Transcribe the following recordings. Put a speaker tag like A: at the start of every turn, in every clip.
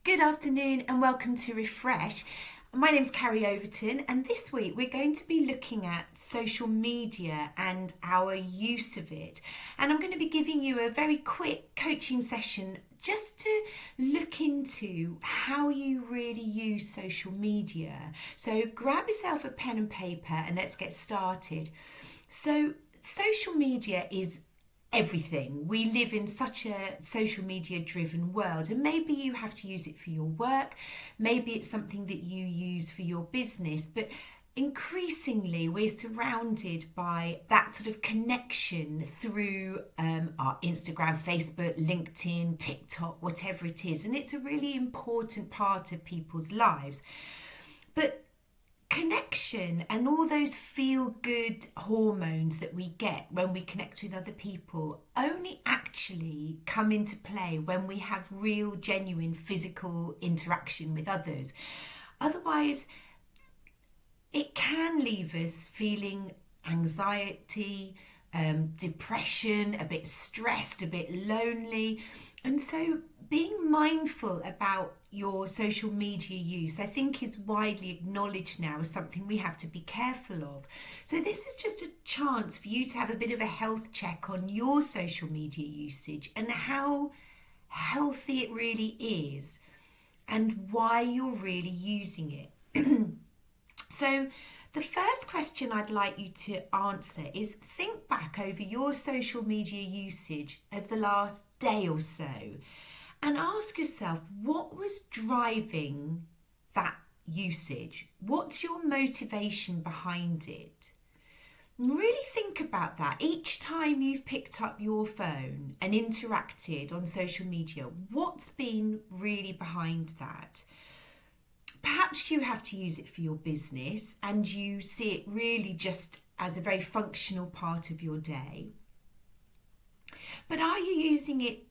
A: Good afternoon and welcome to Refresh. My name's Carrie Overton, and this week we're going to be looking at social media and our use of it. And I'm going to be giving you a very quick coaching session just to look into how you really use social media. So grab yourself a pen and paper and let's get started. So, social media is everything. We live in such a social media driven world, and maybe you have to use it for your work, maybe it's something that you use for your business, but increasingly we're surrounded by that sort of connection through our Instagram, Facebook, LinkedIn, TikTok, whatever it is, and it's a really important part of people's lives. But connection and all those feel good hormones that we get when we connect with other people only actually come into play when we have real, genuine physical interaction with others. Otherwise, it can leave us feeling anxiety, depression, a bit stressed, a bit lonely. And so being mindful about your social media use, I think, is widely acknowledged now as something we have to be careful of. So this is just a chance for you to have a bit of a health check on your social media usage and how healthy it really is and why you're really using it. So the first question I'd like you to answer is think back over your social media usage of the last day or so and ask yourself, what was driving that usage? What's your motivation behind it? And really think about that. Each time you've picked up your phone and interacted on social media, what's been really behind that? Perhaps you have to use it for your business and you see it really just as a very functional part of your day. But are you using it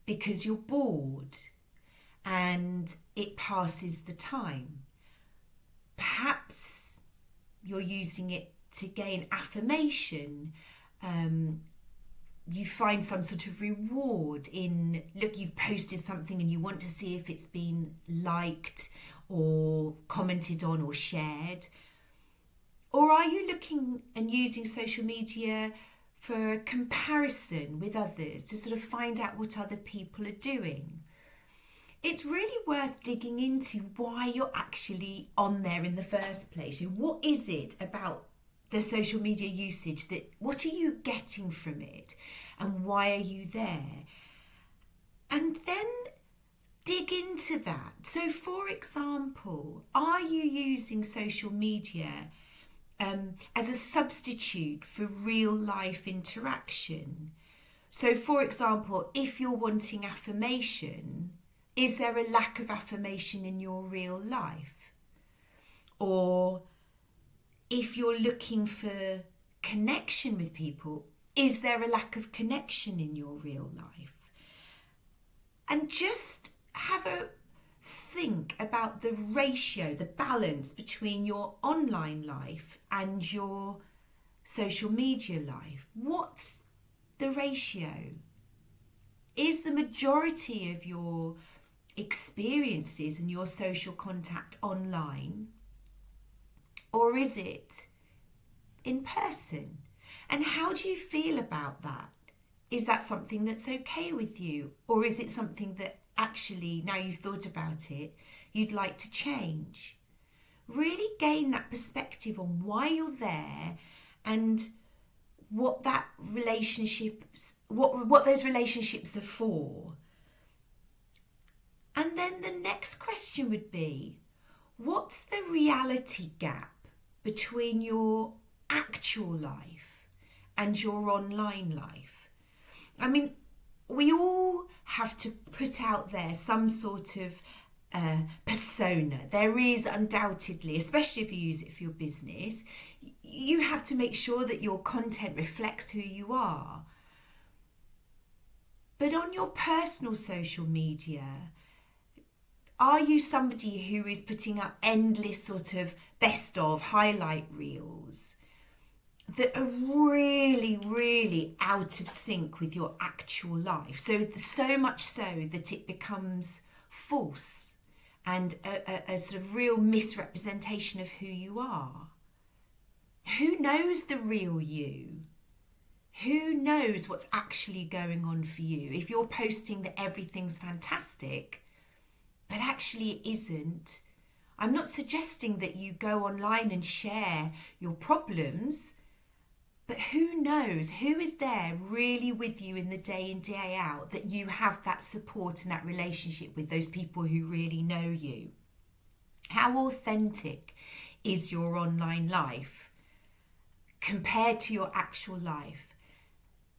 A: because you're bored and it passes the time? Perhaps you're using it to gain affirmation. You find some sort of reward in, look, you've posted something and you want to see if it's been liked or commented on or shared. Or are you looking and using social media for comparison with others to sort of find out what other people are doing? It's really worth digging into why you're actually on there in the first place. What is it about the social media usage what are you getting from it and why are you there? And then dig into that. So for example, are you using social media as a substitute for real life interaction? So for example, if you're wanting affirmation, is there a lack of affirmation in your real life? Or if you're looking for connection with people, is there a lack of connection in your real life? And just have a think about the ratio, the balance between your online life and your social media life. What's the ratio? Is the majority of your experiences and your social contact online, or is it in person? And how do you feel about that? Is that something that's okay with you, or is it something that actually, now you've thought about it, you'd like to change? Really gain that perspective on why you're there and what that relationships, what those relationships are for. And then the next question would be, what's the reality gap between your actual life and your online life? I mean, we all have to put out there some sort of persona. There is undoubtedly, especially if you use it for your business, you have to make sure that your content reflects who you are. But on your personal social media, are you somebody who is putting up endless sort of best of highlight reels that are really, really out of sync with your actual life? So much so that it becomes false and a sort of real misrepresentation of who you are. Who knows the real you? Who knows what's actually going on for you? If you're posting that everything's fantastic, but actually it isn't, I'm not suggesting that you go online and share your problems, but who knows? Who is there really with you in the day in, day out, that you have that support and that relationship with those people who really know you? How authentic is your online life compared to your actual life?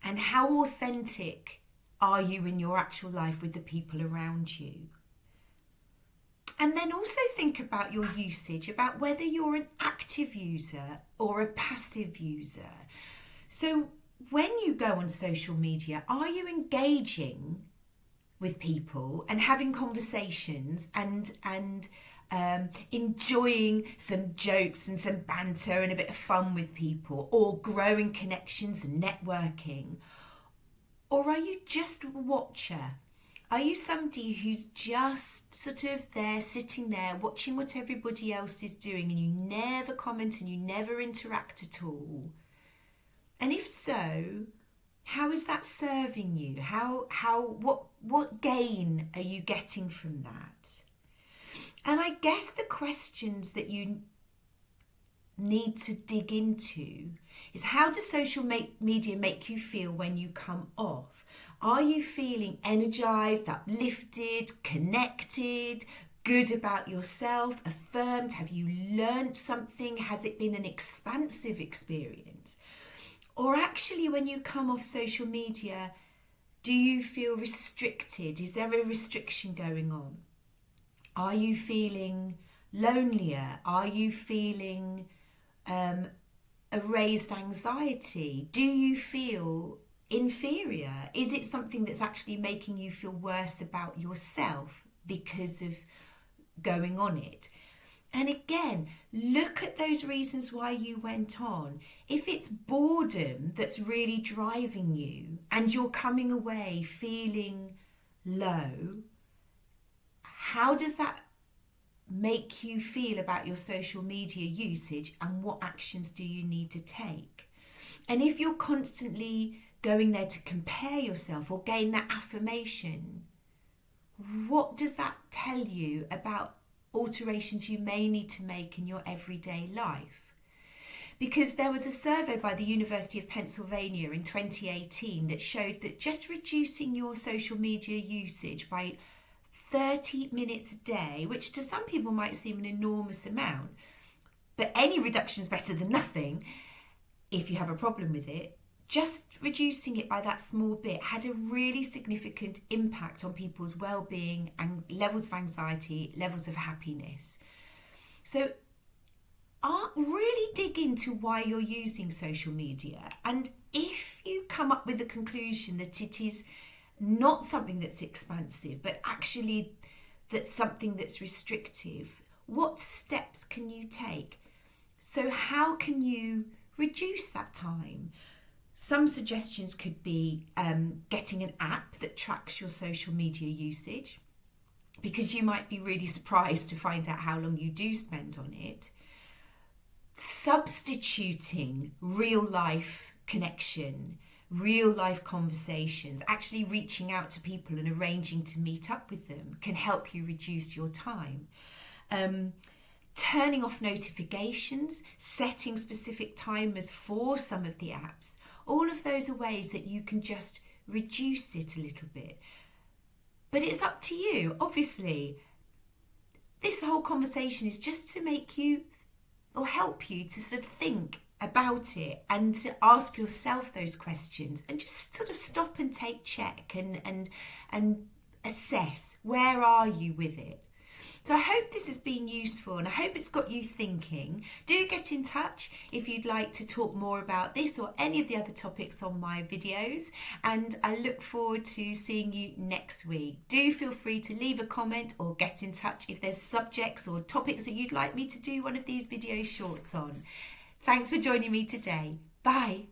A: And how authentic are you in your actual life with the people around you? And then also think about your usage, about whether you're an active user or a passive user. So when you go on social media, are you engaging with people and having conversations and enjoying some jokes and some banter and a bit of fun with people, or growing connections and networking? Or are you just a watcher? Are you somebody who's just sort of there, sitting there, watching what everybody else is doing, and you never comment and you never interact at all? And if so, how is that serving you? What gain are you getting from that? And I guess the questions that you need to dig into is, how does social media make you feel when you come off? Are you feeling energized, uplifted, connected, good about yourself, affirmed? Have you learned something? Has it been an expansive experience? Or actually, when you come off social media, do you feel restricted? Is there a restriction going on? Are you feeling lonelier? Are you feeling a raised anxiety? Do you feel inferior? Is it something that's actually making you feel worse about yourself because of going on it? And again, look at those reasons why you went on. If it's boredom that's really driving you and you're coming away feeling low, how does that make you feel about your social media usage, and what actions do you need to take? And if you're constantly going there to compare yourself or gain that affirmation, what does that tell you about alterations you may need to make in your everyday life? Because there was a survey by the University of Pennsylvania in 2018 that showed that just reducing your social media usage by 30 minutes a day, which to some people might seem an enormous amount, but any reduction is better than nothing if you have a problem with it. Just reducing it by that small bit had a really significant impact on people's well-being and levels of anxiety, levels of happiness. So really dig into why you're using social media. And if you come up with the conclusion that it is not something that's expansive, but actually that's something that's restrictive, what steps can you take? So how can you reduce that time? Some suggestions could be getting an app that tracks your social media usage, because you might be really surprised to find out how long you do spend on it. Substituting real life connection, real life conversations, actually reaching out to people and arranging to meet up with them can help you reduce your time. Turning off notifications, setting specific timers for some of the apps, all of those are ways that you can just reduce it a little bit. But it's up to you, obviously. This whole conversation is just to make you, or help you to sort of think about it and to ask yourself those questions, and just sort of stop and take check and assess, where are you with it? So I hope this has been useful, and I hope it's got you thinking. Do get in touch if you'd like to talk more about this or any of the other topics on my videos, and I look forward to seeing you next week. Do feel free to leave a comment or get in touch if there's subjects or topics that you'd like me to do one of these video shorts on. Thanks for joining me today. Bye.